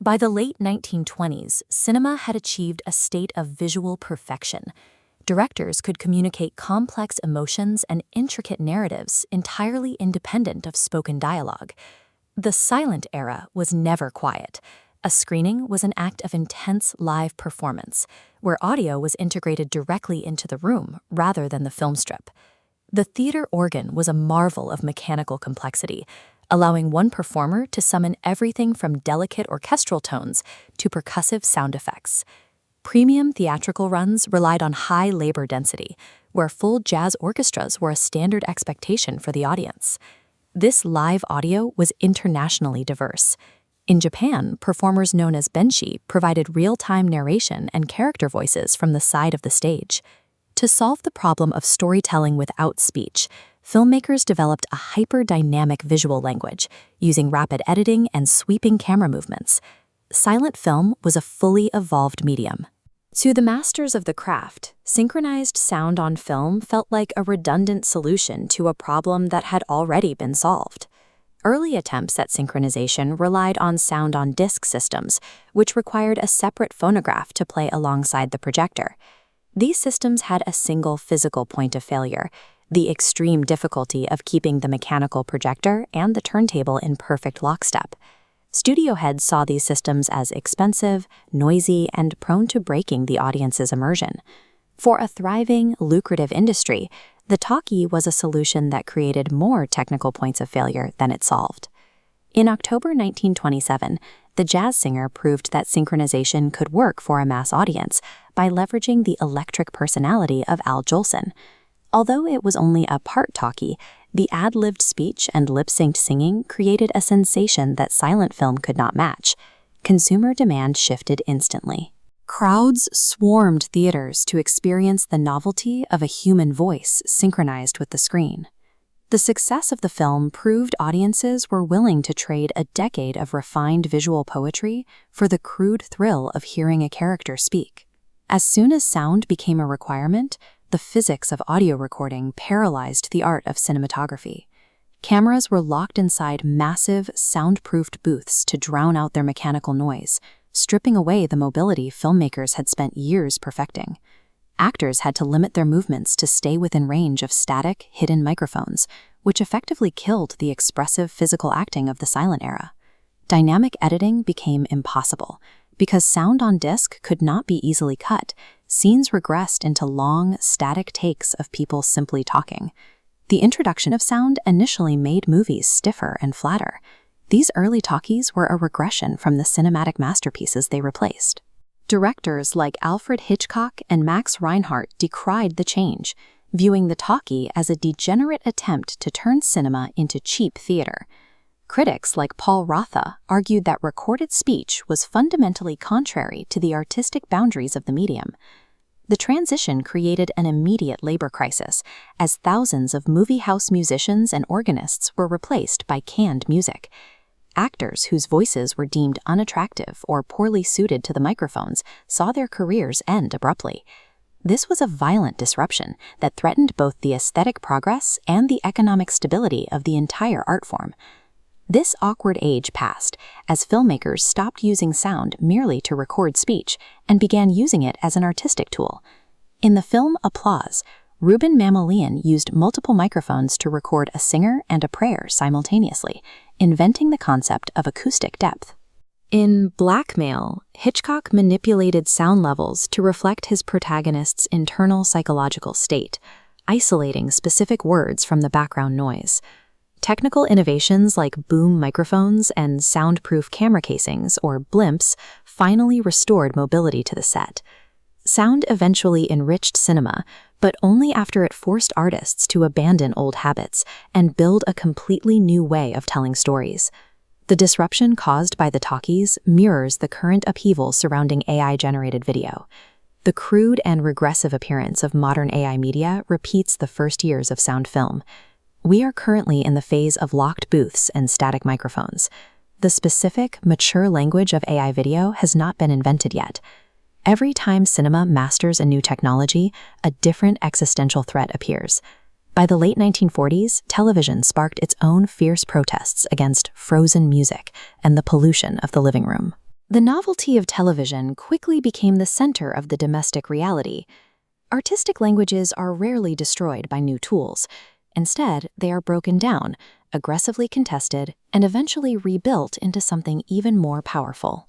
By the late 1920s, cinema had achieved a state of visual perfection. Directors could communicate complex emotions and intricate narratives entirely independent of spoken dialogue. The silent era was never quiet. A screening was an act of intense live performance, where audio was integrated directly into the room rather than the film strip. The theater organ was a marvel of mechanical complexity, allowing one performer to summon everything from delicate orchestral tones to percussive sound effects. Premium theatrical runs relied on high labor density, where full jazz orchestras were a standard expectation for the audience. This live audio was internationally diverse. In Japan, performers known as benshi provided real-time narration and character voices from the side of the stage. To solve the problem of storytelling without speech, filmmakers developed a hyper-dynamic visual language, using rapid editing and sweeping camera movements. Silent film was a fully evolved medium. To the masters of the craft, synchronized sound on film felt like a redundant solution to a problem that had already been solved. Early attempts at synchronization relied on sound-on-disc systems, which required a separate phonograph to play alongside the projector. These systems had a single physical point of failure: the extreme difficulty of keeping the mechanical projector and the turntable in perfect lockstep. Studio heads saw these systems as expensive, noisy, and prone to breaking the audience's immersion. For a thriving, lucrative industry, the talkie was a solution that created more technical points of failure than it solved. In October 1927, the jazz singer proved that synchronization could work for a mass audience by leveraging the electric personality of Al Jolson. Although it was only a part talkie, the ad-libbed speech and lip-synced singing created a sensation that silent film could not match. Consumer demand shifted instantly. Crowds swarmed theaters to experience the novelty of a human voice synchronized with the screen. The success of the film proved audiences were willing to trade a decade of refined visual poetry for the crude thrill of hearing a character speak. As soon as sound became a requirement, the physics of audio recording paralyzed the art of cinematography. Cameras were locked inside massive, soundproofed booths to drown out their mechanical noise, stripping away the mobility filmmakers had spent years perfecting. Actors had to limit their movements to stay within range of static, hidden microphones, which effectively killed the expressive physical acting of the silent era. Dynamic editing became impossible. Because sound on disc could not be easily cut, scenes regressed into long, static takes of people simply talking. The introduction of sound initially made movies stiffer and flatter. These early talkies were a regression from the cinematic masterpieces they replaced. Directors like Alfred Hitchcock and Max Reinhardt decried the change, viewing the talkie as a degenerate attempt to turn cinema into cheap theater. Critics like Paul Rotha argued that recorded speech was fundamentally contrary to the artistic boundaries of the medium. The transition created an immediate labor crisis, as thousands of movie house musicians and organists were replaced by canned music. Actors whose voices were deemed unattractive or poorly suited to the microphones saw their careers end abruptly. This was a violent disruption that threatened both the aesthetic progress and the economic stability of the entire art form. This awkward age passed as filmmakers stopped using sound merely to record speech and began using it as an artistic tool. In the film Applause, Ruben Mamoulian used multiple microphones to record a singer and a prayer simultaneously, inventing the concept of acoustic depth. In Blackmail, Hitchcock manipulated sound levels to reflect his protagonist's internal psychological state, isolating specific words from the background noise. Technical innovations like boom microphones and soundproof camera casings, or blimps, finally restored mobility to the set. Sound eventually enriched cinema, but only after it forced artists to abandon old habits and build a completely new way of telling stories. The disruption caused by the talkies mirrors the current upheaval surrounding AI-generated video. The crude and regressive appearance of modern AI media repeats the first years of sound film. We are currently in the phase of locked booths and static microphones. The specific, mature language of AI video has not been invented yet. Every time cinema masters a new technology, a different existential threat appears. By the late 1940s, television sparked its own fierce protests against frozen music and the pollution of the living room. The novelty of television quickly became the center of the domestic reality. Artistic languages are rarely destroyed by new tools. Instead, they are broken down, aggressively contested, and eventually rebuilt into something even more powerful.